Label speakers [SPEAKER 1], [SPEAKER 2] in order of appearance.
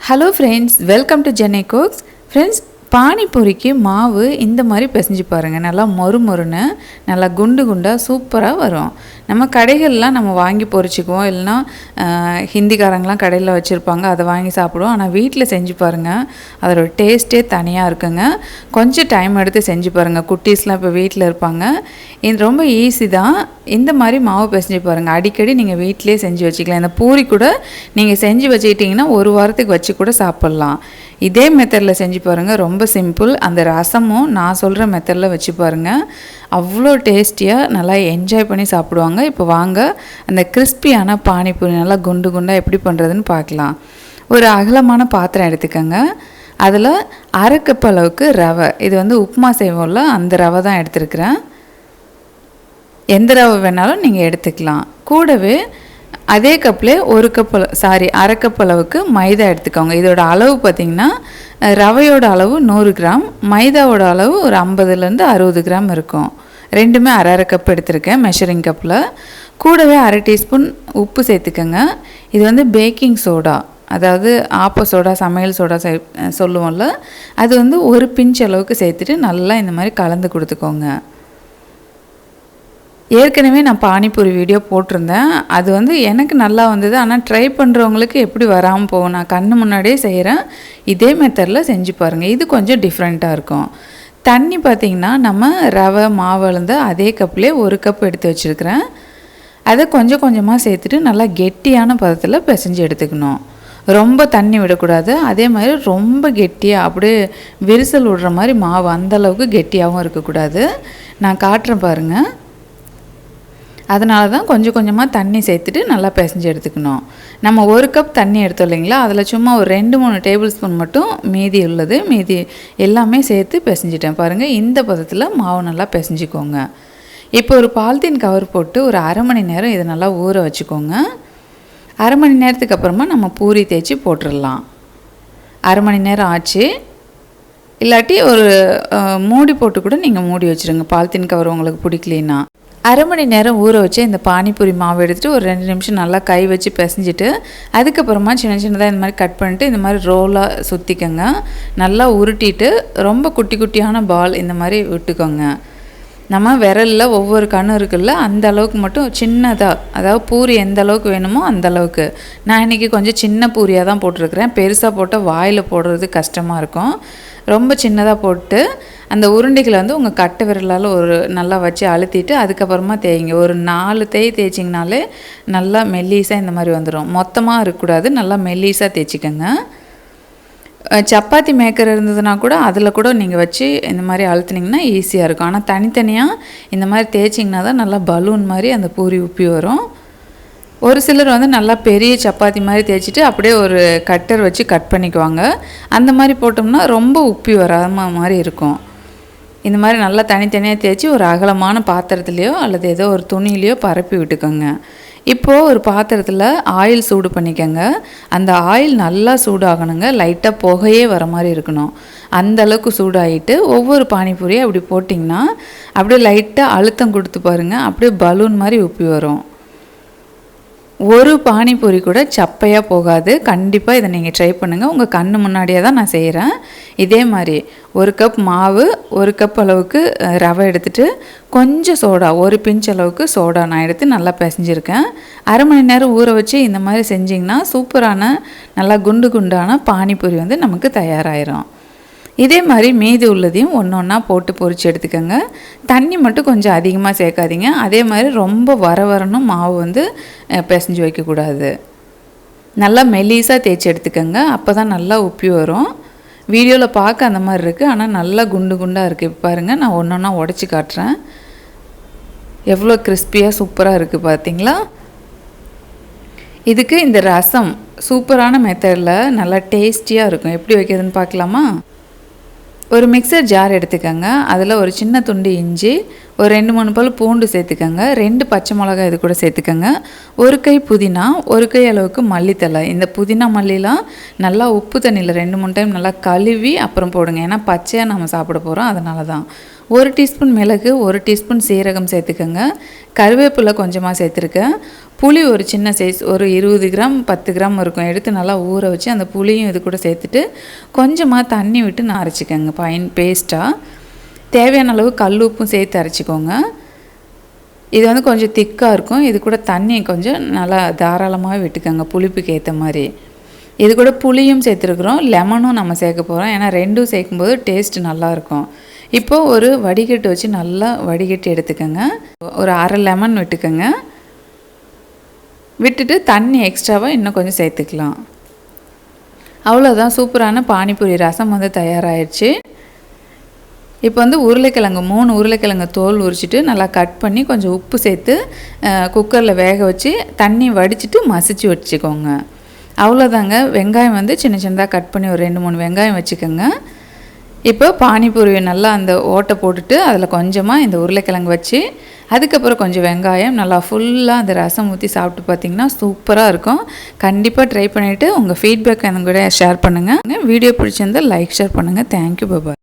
[SPEAKER 1] Hello friends, welcome to Chennai cooks. Friends, பானிபூரிக்கு மாவு இந்த மாதிரி பிசைஞ்சு பாருங்கள். நல்லா மொறு மொறுன்னு நல்லா குண்டு குண்டாக சூப்பராக வரும். நம்ம கடைகள்லாம் நம்ம வாங்கி பொரிச்சிக்குவோம், இல்லைனா ஹிந்திக்காரங்களாம் கடையில் வச்சுருப்பாங்க, அதை வாங்கி சாப்பிடுவோம். ஆனால் வீட்டில் செஞ்சு பாருங்கள், அதோட டேஸ்ட்டே தனியாக இருக்குங்க. கொஞ்சம் டைம் எடுத்து செஞ்சு பாருங்கள். குட்டீஸ்லாம் இப்போ வீட்டில் இருப்பாங்க. இது ரொம்ப ஈஸி தான். இந்த மாதிரி மாவு பிசைஞ்சு பாருங்கள். அடிக்கடி நீங்கள் வீட்டிலே செஞ்சு வச்சுக்கலாம். இந்த பூரி கூட நீங்கள் செஞ்சு வச்சுக்கிட்டிங்கன்னா ஒரு வாரத்துக்கு வச்சு கூட சாப்பிட்லாம். இதே மெத்தடில் செஞ்சு பாருங்கள், ரொம்ப சிம்பிள். அந்த ரசமும் நான் சொல்கிற மெத்தடில் வச்சு பாருங்கள், அவ்வளோ டேஸ்டியாக நல்லா என்ஜாய் பண்ணி சாப்பிடுவாங்க. இப்போ வாங்க அந்த கிறிஸ்பியான பானிபூரி நல்லா குண்டு குண்டாக எப்படி பண்ணுறதுன்னு பார்க்கலாம். ஒரு அகலமான பாத்திரம் எடுத்துக்கோங்க. அதில் அரை கப் அளவுக்கு ரவை, இது உப்புமா செய்வோம்ல அந்த ரவை தான் எடுத்துருக்கிறேன். எந்த ரவை வேணாலும் நீங்கள் எடுத்துக்கலாம். கூடவே அதே கப்லேயே அரை கப் அளவுக்கு மைதா எடுத்துக்கோங்க. இதோட அளவு பார்த்திங்கன்னா ரவையோட அளவு 100 கிராம், மைதாவோட அளவு ஒரு 50லேருந்து 60 கிராம் இருக்கும். ரெண்டுமே அரை கப் எடுத்திருக்கேன் மெஷரிங் கப்பில். கூடவே அரை டீஸ்பூன் உப்பு சேர்த்துக்கோங்க. இது பேக்கிங் சோடா, அதாவது ஆப்ப சோடா, சமையல் சோடா சொல்லுவோம்ல, அது ஒரு பிஞ்ச் அளவுக்கு சேர்த்துட்டு நல்லா இந்த மாதிரி கலந்து கொடுத்துக்கோங்க. ஏற்கனவே நான் பானிபூரி வீடியோ போட்டிருந்தேன். அது எனக்கு நல்லா வந்தது. ஆனால் ட்ரை பண்ணுறவங்களுக்கு எப்படி வராமல் போகும். நான் கண்ணு முன்னாடியே செய்கிறேன். இதே மெத்தடில் செஞ்சு பாருங்கள். இது கொஞ்சம் டிஃப்ரெண்ட்டாக இருக்கும். தண்ணி பார்த்திங்கன்னா நம்ம ரவை மாவு அதே கப்லேயே 1 கப் எடுத்து வச்சுருக்கிறேன். அதை கொஞ்சம் கொஞ்சமாக சேர்த்துட்டு நல்லா கெட்டியான பதத்தில் பிசைஞ்சு எடுத்துக்கணும். ரொம்ப தண்ணி விடக்கூடாது. அதே மாதிரி ரொம்ப கெட்டியாக அப்படியே விரிசல் விடுற மாதிரி மாவு அந்தளவுக்கு கெட்டியாகவும் இருக்கக்கூடாது. நான் காட்டுறேன் பாருங்கள். அதனால தான் கொஞ்சம் கொஞ்சமாக தண்ணி சேர்த்துட்டு நல்லா பிசைஞ்சு எடுத்துக்கணும். நம்ம 1 கப் தண்ணி எடுத்தோம் இல்லைங்களா, அதில் சும்மா ஒரு 2-3 டேபிள் ஸ்பூன் மட்டும் மீதி எல்லாமே சேர்த்து பிசைஞ்சிட்டேன் பாருங்கள். இந்த பதத்தில் மாவு நல்லா பிசைஞ்சிக்கோங்க. இப்போ ஒரு பாலித்தீன் கவர் போட்டு ஒரு அரை மணி நேரம் இதை நல்லா ஊற வச்சுக்கோங்க. அரை மணி நேரத்துக்கு அப்புறமா நம்ம பூரி தேய்ச்சி போட்டுடலாம். அரை மணி நேரம் ஆச்சு. இல்லாட்டி ஒரு மூடி போட்டு கூட நீங்கள் மூடி வச்சுருங்க, பாலித்தீன் கவர் உங்களுக்கு பிடிக்கலனா. அரை மணி நேரம் ஊற வச்சு இந்த பானிபூரி மாவு எடுத்துகிட்டு ஒரு 2 நிமிஷம் நல்லா கை வச்சு பிசைஞ்சிட்டு அதுக்கப்புறமா சின்ன சின்னதாக இந்த மாதிரி கட் பண்ணிட்டு இந்த மாதிரி ரோலாக சுற்றிக்கோங்க. நல்லா உருட்டிட்டு ரொம்ப குட்டி குட்டியான பால் இந்த மாதிரி விட்டுக்கோங்க. நம்ம விரலில் ஒவ்வொரு கண் இருக்குல்ல, அந்த அளவுக்கு மட்டும் சின்னதாக, அதாவது பூரி எந்த அளவுக்கு வேணுமோ அந்த அளவுக்கு. நான் இன்றைக்கி கொஞ்சம் சின்ன பூரியாக தான் போட்டிருக்கிறேன். பெருசாக போட்டால் வாயில் போடுறது கஷ்டமாக இருக்கும். ரொம்ப சின்னதாக போட்டு அந்த உருண்டைகளை உங்கள் கட்டை விரலால் ஒரு நல்லா வச்சு அழுத்திட்டு அதுக்கப்புறமா தேய்ங்க. ஒரு 4 தேய்ச்சிங்கனாலே நல்லா மெல்லீஸாக இந்த மாதிரி வந்துடும். மொத்தமாக இருக்கக்கூடாது, நல்லா மெல்லீஸாக தேய்ச்சிக்கோங்க. சப்பாத்தி மேக்கர் இருந்ததுன்னா கூட அதில் கூட நீங்கள் வச்சு இந்த மாதிரி அழுத்துனீங்கன்னா ஈஸியாக இருக்கும். ஆனால் தனித்தனியாக இந்த மாதிரி தேய்ச்சிங்கன்னா தான் நல்லா பலூன் மாதிரி அந்த பூரி உப்பி வரும். ஒரு சிலர் நல்லா பெரிய சப்பாத்தி மாதிரி தேய்ச்சிட்டு அப்படியே ஒரு கட்டர் வச்சு கட் பண்ணிக்குவாங்க. அந்த மாதிரி போட்டோம்னா ரொம்ப உப்பி வராம மாதிரி இருக்கும். இந்த மாதிரி நல்லா தனித்தனியாக தேய்ச்சி ஒரு அகலமான பாத்திரத்துலேயோ அல்லது ஏதோ ஒரு துணியிலையோ பரப்பி விட்டுக்கோங்க. இப்போது ஒரு பாத்திரத்தில் ஆயில் சூடு பண்ணிக்கோங்க. அந்த ஆயில் நல்லா சூடாகணுங்க. லைட்டாக புகையே வர மாதிரி இருக்கணும். அந்த அளவுக்கு சூடாகிட்டு ஒவ்வொரு பானிபூரியை அப்படி போட்டிங்கன்னா அப்படியே லைட்டாக அழுத்தம் கொடுத்து பாருங்கள், அப்படியே பலூன் மாதிரி உப்பி வரும். ஒரு பானிபூரி கூட சப்பையாக போகாது. கண்டிப்பாக இதை நீங்கள் ட்ரை பண்ணுங்கள். உங்கள் கண்ணு முன்னாடியே தான் நான் செய்கிறேன். இதே மாதிரி 1 கப் மாவு, 1 கப் அளவுக்கு ரவை எடுத்துகிட்டு கொஞ்சம் சோடா, ஒரு பிஞ்ச் அளவுக்கு சோடா நான் எடுத்து நல்லா பிசைஞ்சிருக்கேன். அரை மணி நேரம் ஊற வச்சு இந்த மாதிரி செஞ்சிங்கன்னா சூப்பரான நல்லா குண்டு குண்டான பானிபூரி நமக்கு தயாராகிடும். இதே மாதிரி மீதி உள்ளதையும் ஒன்று ஒன்றா போட்டு பொரித்து எடுத்துக்கோங்க. தண்ணி மட்டும் கொஞ்சம் அதிகமாக சேர்க்காதீங்க. அதே மாதிரி ரொம்ப வரணும் மாவு பிசைஞ்சு வைக்கக்கூடாது. நல்லா மெல்லீஸாக தேய்ச்சி எடுத்துக்கோங்க. அப்போ தான் நல்லா உப்பி வரும். வீடியோவில் பார்க்க அந்த மாதிரி இருக்குது, ஆனால் நல்லா குண்டு குண்டாக இருக்குது. இப்போ பாருங்கள், நான் ஒன்று ஒன்றா உடச்சி காட்டுறேன். எவ்வளோ கிறிஸ்பியாக சூப்பராக இருக்குது பார்த்தீங்களா. இதுக்கு இந்த ரசம் சூப்பரான மெத்தடில் நல்லா டேஸ்டியாக இருக்கும். எப்படி வைக்கிறதுன்னு பார்க்கலாமா? ஒரு மிக்சர் ஜார் எடுத்துக்கோங்க. அதில் ஒரு சின்ன துண்டு இஞ்சி, ஒரு 2-3 பல் பூண்டு சேர்த்துக்கோங்க. 2 பச்சை மிளகாய் இது கூட சேர்த்துக்கோங்க. 1 கை புதினா, 1 கை அளவுக்கு மல்லித்தலை. இந்த புதினா மல்லிலாம் நல்லா உப்பு தண்ணியில் 2-3 டைம் நல்லா கழுவி அப்புறம் போடுங்க. ஏன்னா பச்சையாக நம்ம சாப்பிட போகிறோம், அதனால தான். 1 டீஸ்பூன் மிளகு, 1 டீஸ்பூன் சீரகம் சேர்த்துக்கோங்க. கருவேப்பிலை கொஞ்சமாக சேர்த்துருக்கேன். புளி ஒரு சின்ன சைஸ் ஒரு 20 கிராம் 10 கிராம் இருக்கும், எடுத்து நல்லா ஊற வச்சு அந்த புளியும் இது கூட சேர்த்துட்டு கொஞ்சமாக தண்ணி விட்டு நான் அரைச்சிக்கோங்க ஃபைன் பேஸ்ட்டாக. தேவையான அளவு கல் உப்பும் சேர்த்து அரைச்சிக்கோங்க. இது வந்து கொஞ்சம் திக்காக இருக்கும். இது கூட தண்ணி கொஞ்சம் நல்லா தாராளமாக விட்டுக்கோங்க புளிப்புக்கு ஏற்ற மாதிரி. இது கூட புளியும் சேர்த்துருக்குறோம், லெமனும் நம்ம சேர்க்க போகிறோம். ஏன்னா ரெண்டும் சேர்க்கும்போது டேஸ்ட்டு நல்லாயிருக்கும். இப்போது ஒரு வடிகட்டு வச்சு நல்லா வடிகட்டி எடுத்துக்கோங்க. ஒரு அரை லெமன் விட்டுக்கோங்க. விட்டுட்டு தண்ணி எக்ஸ்ட்ராவாக இன்னும் கொஞ்சம் சேர்த்துக்கலாம். அவ்வளோதான், சூப்பரான பானிபூரி ரசம் வந்து தயாராகிடுச்சு. இப்போ வந்து உருளைக்கிழங்கு 3 உருளைக்கிழங்கு தோல் உரிச்சிட்டு நல்லா கட் பண்ணி கொஞ்சம் உப்பு சேர்த்து குக்கரில் வேக வச்சு தண்ணி வடிச்சிட்டு மசிச்சு வச்சுக்கோங்க. அவ்வளோதாங்க. வெங்காயம் வந்து சின்ன சின்னதாக கட் பண்ணி ஒரு 2-3 வெங்காயம் வச்சுக்கோங்க. இப்போ பானிபூரி நல்லா அந்த ஓட்டை போட்டுட்டு அதில் கொஞ்சமாக இந்த உருளைக்கிழங்கு வச்சு அதுக்கப்புறம் கொஞ்சம் வெங்காயம் நல்லா ஃபுல்லாக அந்த ரசம் ஊற்றி சாப்பிட்டு பார்த்திங்கன்னா சூப்பராக இருக்கும். கண்டிப்பாக ட்ரை பண்ணிவிட்டு உங்கள் ஃபீட்பேக் எனக்கு கூட ஷேர் பண்ணுங்கள். வீடியோ பிடிச்சிருந்தால் லைக் ஷேர் பண்ணுங்கள். தேங்க்யூ, பாய்.